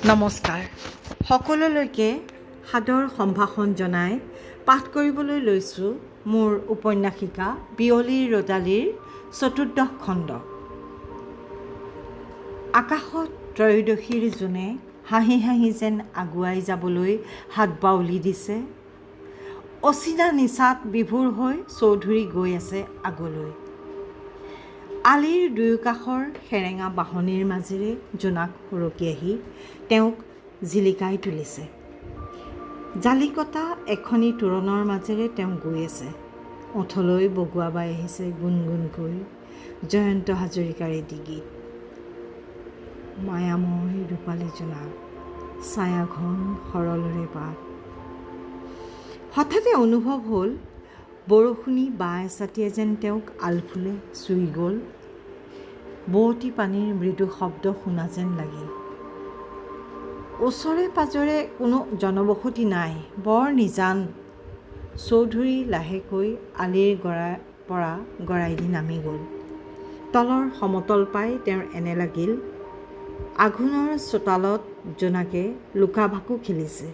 নমস্কাৰ সকলোলৈকে সাদৰ সম্ভাষণ জনাই পাঠ কৰিবলৈ লৈছোঁ মোৰ উপন্যাসিকা বিয়লিৰ ৰ'দালিৰ চতুৰ্দশ খণ্ড। আকাশত ত্ৰয়োদশীৰ জোনে হাঁহি হাঁহি যেন আগুৱাই যাবলৈ হাত বাউলি দিছে। অচিনা নিচাত বিভোৰ হৈ চৌধুৰী গৈ আছে আগলৈ। আলিৰ দুয়োকাষৰ সেৰেঙা বাঁহনিৰ মাজেৰে জোনাক সৰকি আহি তেওঁক জিলিকাই তুলিছে। জালিকটা এখনি তোৰণৰ মাজেৰে তেওঁ গৈ আছে। ওঠলৈ বগোৱা বাই আহিছে গুণগুণকৈ জয়ন্ত হাজৰিকাৰ এটি গীত। মায়াময় ৰূপালী জোনাক ছায়া ঘন সৰলৰে পাত। হঠাতে অনুভৱ হ'ল বৰষুণী বা এচাটিয়ে যেন তেওঁক আলফুলে চুই গ'ল। বোৱতী পানীৰ মৃদু শব্দ শুনা যেন লাগিল। ওচৰে পাজৰে কোনো জনবসতি নাই, বৰ নিজান। চৌধুৰী লাহেকৈ আলিৰ পৰা গৰাই দি নামি গ'ল। তলৰ সমতল পাই তেওঁৰ এনে লাগিল আঘোণৰ চোতালত জোনাকে লুকা ভাকু খেলিছে।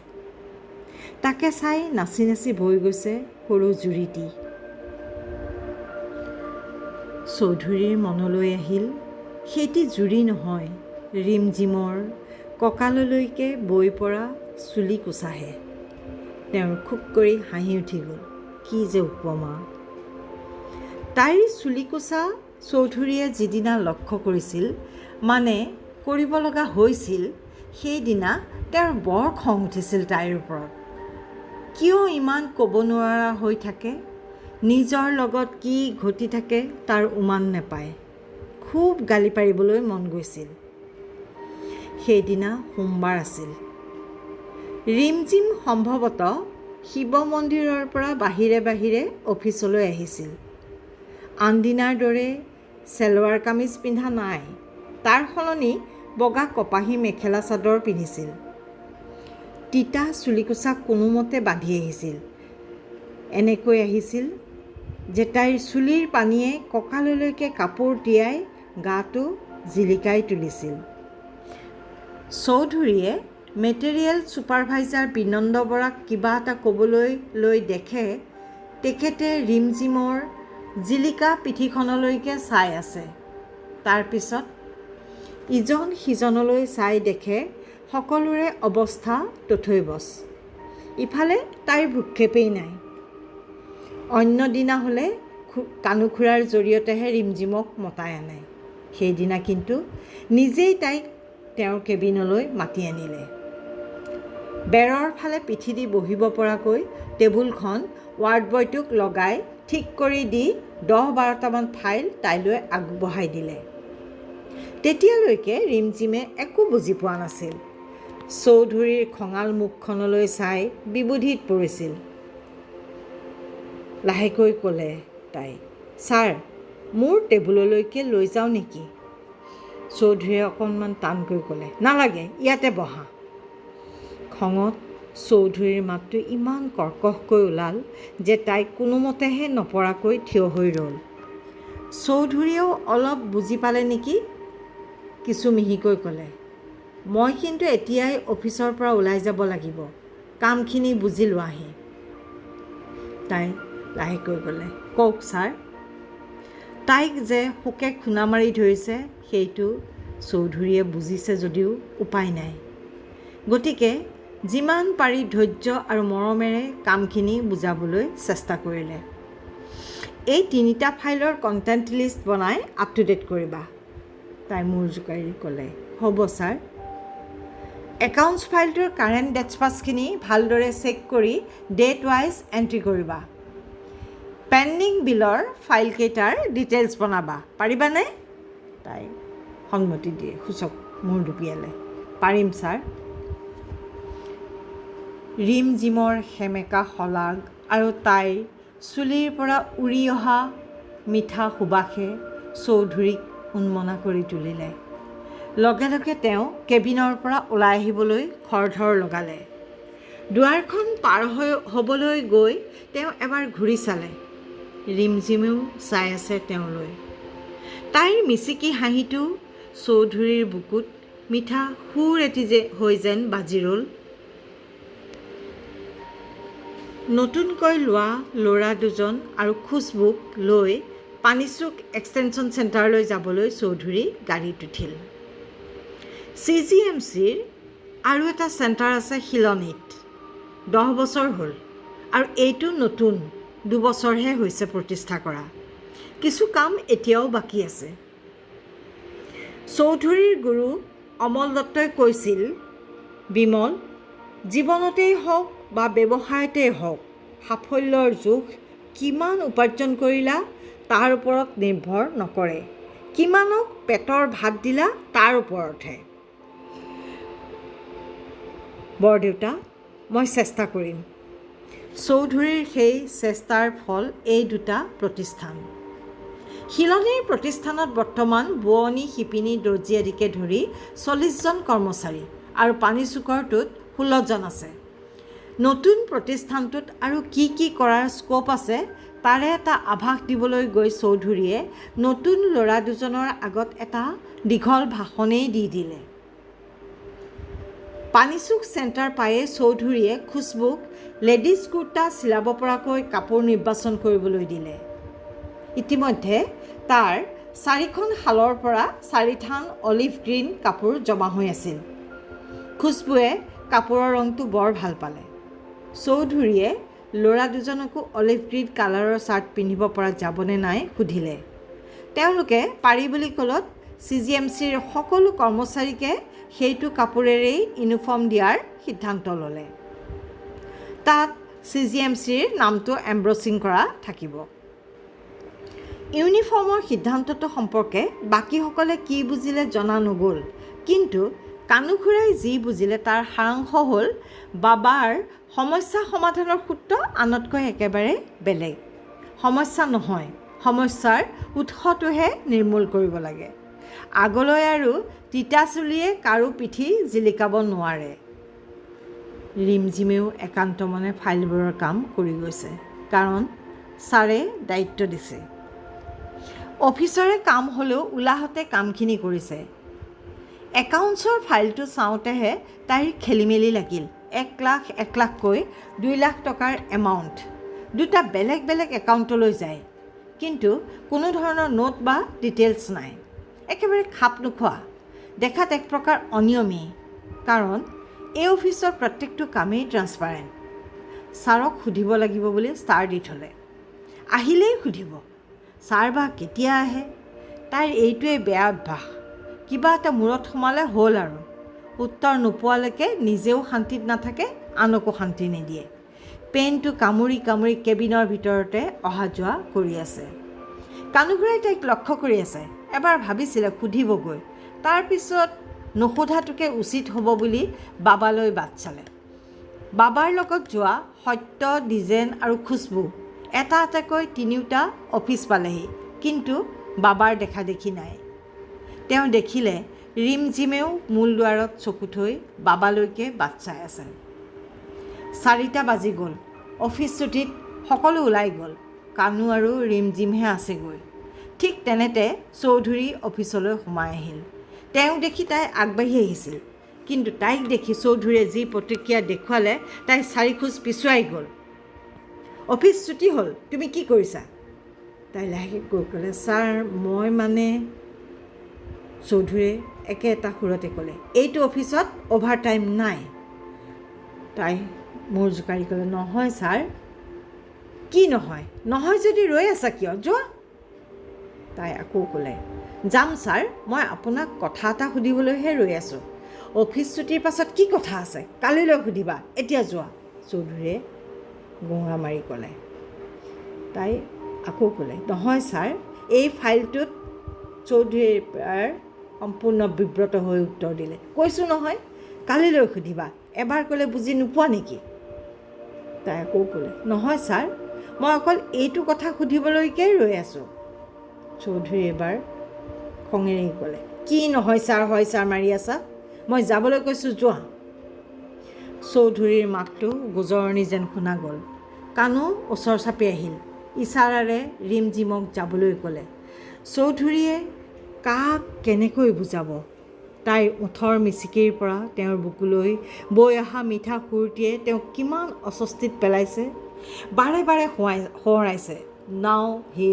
তাকে চাই নাচি নাচি বৈ গৈছে সৰু জুৰিটি। চৌধুৰীৰ মনলৈ আহিল সেইটি জুৰি নহয়, ৰিমজিমৰ কঁকাললৈকে বৈ পৰা চুলি কোচাহে। তেওঁৰ খুব কৰি হাঁহি উঠি গ'ল। কি যে উপমা! তাইৰ চুলি কোচা চৌধুৰীয়ে যিদিনা লক্ষ্য কৰিছিল, মানে কৰিব লগা হৈছিল, সেইদিনা তেওঁৰ বৰ খং উঠিছিল তাইৰ ওপৰত। কিয় ইমান ক'ব নোৱাৰা হৈ থাকে, নিজৰ লগত কি ঘটি থাকে তাৰ উমান নেপায়। খুব গালি পাৰিবলৈ মন গৈছিল। সেইদিনা সোমবাৰ আছিল। ৰিমজিম সম্ভৱতঃ শিৱ মন্দিৰৰ পৰা বাহিৰে বাহিৰে অফিচলৈ আহিছিল। আনদিনাৰ দৰে চেলোৱাৰ কামিজ পিন্ধা নাই, তাৰ সলনি বগা কপাহী মেখেলা চাদৰ পিন্ধিছিল। তিতা চুলিকোচা কোনোমতে বান্ধি আহিছিল। এনেকৈ আহিছিল যে তাইৰ চুলিৰ পানীয়ে কঁকাললৈকে কাপোৰ তিয়াই গাটো জিলিকাই তুলিছিল। চৌধুৰীয়ে মেটেৰিয়েল ছুপাৰভাইজাৰ বিনন্দ বৰাক কিবা এটা ক'বলৈ লৈ দেখে তেখেতে ৰিমজিমৰ জিলিকা পিঠিখনলৈকে চাই আছে। তাৰপিছত ইজন সিজনলৈ চাই দেখে সকলোৰে অৱস্থা তথৈবচ। ইফালে তাইৰ ভ্ৰূক্ষেপেই নাই। অন্য দিনা হ'লে কানুখুৰাৰ জৰিয়তেহে ৰিমজিমক মতাই আনে। সেইদিনা কিন্তু নিজেই তাইক তেওঁৰ কেবিনলৈ মাতি আনিলে। বেৰৰ ফালে পিঠি দি বহিব পৰাকৈ টেবুলখন ৱাৰ্ডবয়টোক লগাই ঠিক কৰি দি 10-12টামান ফাইল তাইলৈ আগবঢ়াই দিলে। তেতিয়ালৈকে ৰিমজিমে একো বুজি পোৱা নাছিল। চৌধুৰীৰ খঙাল মুখখনলৈ চাই বিবুধিত পৰিছিল। লাহেকৈ ক'লে তাই, ছাৰ, মোৰ টেবুললৈকে লৈ যাওঁ নেকি? চৌধুৰীয়ে অকণমান টানকৈ ক'লে, নালাগে, ইয়াতে বহা। খঙত চৌধুৰীৰ মাতটো ইমান কৰ্কশকৈ ওলাল যে তাইক কোনোমতেহে নপৰাকৈ থিয় হৈ ৰ'ল। চৌধুৰীয়েও অলপ বুজি পালে নেকি, কিছু মিহিকৈ ক'লে, মই কিন্তু এতিয়াই অফিচৰ পৰা ওলাই যাব লাগিব, কামখিনি বুজি লোৱাহি। তাই লাহেকৈ ক'লে, কওক ছাৰ। তাইক যে শোকে খুন্দা মাৰি ধৰিছে সেইটো চৌধুৰীয়ে বুজিছে যদিও উপায় নাই। গতিকে যিমান পাৰি ধৈৰ্য আৰু মৰমেৰে কামখিনি বুজাবলৈ চেষ্টা কৰিলে। এই 3টা ফাইলৰ কণ্টেণ্ট লিষ্ট বনাই আপ টু ডেট কৰিবা। তাই মূৰ জোকাৰি ক'লে, হ'ব ছাৰ। একাউণ্টছ ফাইলটোৰ কাৰেণ্ট ডেটছপাছখিনি ভালদৰে চেক কৰি ডেট ৱাইজ এণ্ট্ৰি কৰিবা। পেণ্ডিং বিলৰ ফাইলকেইটাৰ ডিটেইলছ বনাবা, পাৰিবানে? তাই সন্মতি দিয়ে, সূচক মূৰ দুপিয়ালে, পাৰিম ছাৰ। ৰিমজিমৰ সেমেকা শলাগ আৰু তাইৰ চুলিৰ পৰা উৰি অহা মিঠা সুবাসে চৌধুৰীক উন্মনা কৰি তুলিলে। লগে লগে তেওঁ কেবিনৰ পৰা ওলাই আহিবলৈ খৰধৰ লগালে। দুৱাৰখন পাৰ হ'বলৈ গৈ তেওঁ এবাৰ ঘূৰি চালে। ৰিমজিমেও চাই আছে তেওঁলৈ। তাইৰ মিচিকি হাঁহিটো চৌধুৰীৰ বুকুত মিঠা সুৰ এটি যে হৈ যেন বাজি ৰ'ল। নতুনকৈ লোৱা ল'ৰা দুজন আৰু খুচবুক লৈ পানীচুক এক্সটেনশ্যন চেণ্টাৰলৈ যাবলৈ চৌধুৰী গাড়ীত উঠিল। CGMCৰ আৰু এটা চেণ্টাৰ আছে শিলনীত। 10 বছৰ হ'ল আৰু এইটো নতুন, 2 বছৰহে হৈছে প্ৰতিষ্ঠা কৰা। কিছু কাম এতিয়াও বাকী আছে। চৌধুৰীৰ গুৰু অমল দত্তই কৈছিল, বিমল, জীৱনতেই হওক বা ব্যৱসায়তেই হওক, সাফল্যৰ জোখ কিমান উপাৰ্জন কৰিলা তাৰ ওপৰত নিৰ্ভৰ নকৰে, কিমানক পেটৰ ভাত দিলা তাৰ ওপৰতহে। বৰদেউতা, মই চেষ্টা কৰিম। চৌধুৰীৰ সেই চেষ্টাৰ ফল এই দুটা প্ৰতিষ্ঠান। শিলনীৰ প্ৰতিষ্ঠানত বৰ্তমান বোৱনী, শিপিনী, দৰ্জী আদিকে ধৰি 40জন কৰ্মচাৰী আৰু পানীচুকৰটোত 16জন আছে। নতুন প্ৰতিষ্ঠানটোত আৰু কি কি কৰাৰ স্ক'প আছে তাৰে এটা আভাস দিবলৈ গৈ চৌধুৰীয়ে নতুন ল'ৰা দুজনৰ আগত এটা দীঘল ভাষণেই দি দিলে। পানীচুক চেণ্টাৰ পায়ে চৌধুৰীয়ে খুচবুক লেডিজ কুৰ্তা চিলাব পৰাকৈ কাপোৰ নিৰ্বাচন কৰিবলৈ দিলে। ইতিমধ্যে তাৰ 4খন শালৰ পৰা 4থান অলিভ গ্ৰীণ কাপোৰ জমা হৈ আছিল। খুচবুৱে কাপোৰৰ ৰংটো বৰ ভাল পালে। চৌধুৰীয়ে ল'ৰা দুজনকো অলিভ গ্ৰীণ কালাৰৰ চাৰ্ট পিন্ধিব পৰা যাবনে নাই সুধিলে। তেওঁলোকে পাৰি বুলি ক'লত CGMCৰ সকলো কৰ্মচাৰীকে সেইটো কাপোৰেৰেই ইউনিফৰ্ম দিয়াৰ সিদ্ধান্ত ল'লে। তাত CGMCৰ নামটো এম্ব্ৰছিং কৰা থাকিব। ইউনিফৰ্মৰ সিদ্ধান্তটো সম্পৰ্কে বাকীসকলে কি বুজিলে জনা নগ'ল, কিন্তু কানুখুৰাই যি বুজিলে তাৰ সাৰাংশ হ'ল, বাবাৰ সমস্যা সমাধানৰ সূত্ৰ আনতকৈ একেবাৰে বেলেগ। সমস্যা নহয়, সমস্যাৰ উৎসটোহে নিৰ্মূল কৰিব লাগে। আগলৈ আৰু তিতাচুলিয়ে কাৰো পিঠি জিলিকাব নোৱাৰে। ৰিমঝিমেও একান্ত মনে ফাইলবোৰৰ কাম কৰি গৈছে, কাৰণ ছাৰে দায়িত্ব দিছে। অফিচৰে কাম হ'লেও উলাহতে কামখিনি কৰিছে। একাউণ্টছৰ ফাইলটো চাওঁতেহে তাইৰ খেলিমেলি লাগিল। 1 লাখকৈ 2 লাখ টকাৰ এমাউণ্ট দুটা বেলেগ বেলেগ একাউণ্টলৈ যায়, কিন্তু কোনো ধৰণৰ নোট বা ডিটেইলছ নাই। একেবাৰে খাপ নোখোৱা, দেখাত এক প্ৰকাৰ অনিয়মী, কাৰণ এই অফিচৰ প্ৰত্যেকটো কামেই ট্ৰান্সপাৰেণ্ট। ছাৰক সুধিব লাগিব বুলি ষ্টাৰ দি থ'লে। আহিলেই সুধিব, ছাৰ বা কেতিয়া আহে। তাইৰ এইটোৱে বেয়া অভ্যাস। কিবা এটা মূৰত সোমালে হ'ল আৰু উত্তৰ নোপোৱালৈকে নিজেও শান্তিত নাথাকে, আনকো শান্তি নিদিয়ে। পেনটো কামুৰি কামুৰি কেবিনৰ ভিতৰতে অহা যোৱা কৰি আছে। কানুঘূৰাই তাইক লক্ষ্য কৰি আছে। এবাৰ ভাবিছিলে সুধিবগৈ, তাৰপিছত নুসুধাটোকে উচিত হ'ব বুলি বাবালৈ বাট চালে। বাবাৰ লগত যোৱা সত্য, দ্বিজেন আৰু খুচবু এটা এটাকৈ তিনিওটা অফিচ পালেহি, কিন্তু বাবাৰ দেখা দেখি নাই। তেওঁ দেখিলে ৰিমঝিমেও মূল দুৱাৰত চকু থৈ বাবালৈকে বাট চাই আছে। 4টা বাজি গ'ল। অফিচ ছুটীত সকলো ওলাই গ'ল, কানু আৰু ৰিমঝিমহে আছেগৈ। ঠিক তেনেতে চৌধুৰী অফিচলৈ সোমাই আহিল। তেওঁক দেখি তাই আগবাঢ়ি আহিছিল, কিন্তু তাইক দেখি চৌধুৰীয়ে যি প্ৰতিক্ৰিয়া দেখুৱালে, তাই 4 খোজ পিছুৱাই গ'ল। অফিচ ছুটি হ'ল, তুমি কি কৰিছা? তাই লাহেকৈ কৈ ক'লে, ছাৰ মই মানে। চৌধুৰীয়ে একে এটা সুৰতে ক'লে, এইটো অফিচত অভাৰ টাইম নাই। তাই মূৰ জোকাৰি ক'লে, নহয় ছাৰ। কি নহয়? নহয় যদি ৰৈ আছা কিয়? যোৱা। তাই আকৌ ক'লে, যাম ছাৰ, মই আপোনাক কথা এটা সুধিবলৈহে ৰৈ আছোঁ। অফিচ ছুটিৰ পাছত কি কথা আছে? কালিলৈ সুধিবা, এতিয়া যোৱা। চৌধুৰীয়ে গোঙা মাৰি ক'লে। তাই আকৌ ক'লে, নহয় ছাৰ। এই ফাইলটোত চৌধুৰীৰ সম্পূৰ্ণ বিব্ৰত হৈ উত্তৰ দিলে, কৈছোঁ নহয় কালিলৈ সুধিবা, এবাৰ ক'লে বুজি নোপোৱা নেকি? তাই আকৌ ক'লে, নহয় ছাৰ, মই অকল এইটো কথা সুধিবলৈকে ৰৈ আছোঁ। চৌধুৰী এবাৰ খঙেৰে ক'লে, কি নহয় ছাৰ, হয় ছাৰ মাৰি আছা? মই যাবলৈ কৈছোঁ, যোৱা। চৌধুৰীৰ মাতটো গোজৰণি যেন শুনা গ'ল। কানু ওচৰ চাপি আহিল, ইচাৰাৰে ৰিমঝিমক যাবলৈ ক'লে। চৌধুৰীয়ে কাক কেনেকৈ বুজাব? তাইৰ ওঠৰ মিচিকিৰ পৰা তেওঁৰ বুকুলৈ বৈ অহা মিঠা সুৰটিয়ে তেওঁক কিমান অস্বস্তিত পেলাইছে, বাৰে বাৰে সোঁৱৰাইছে। নাও হি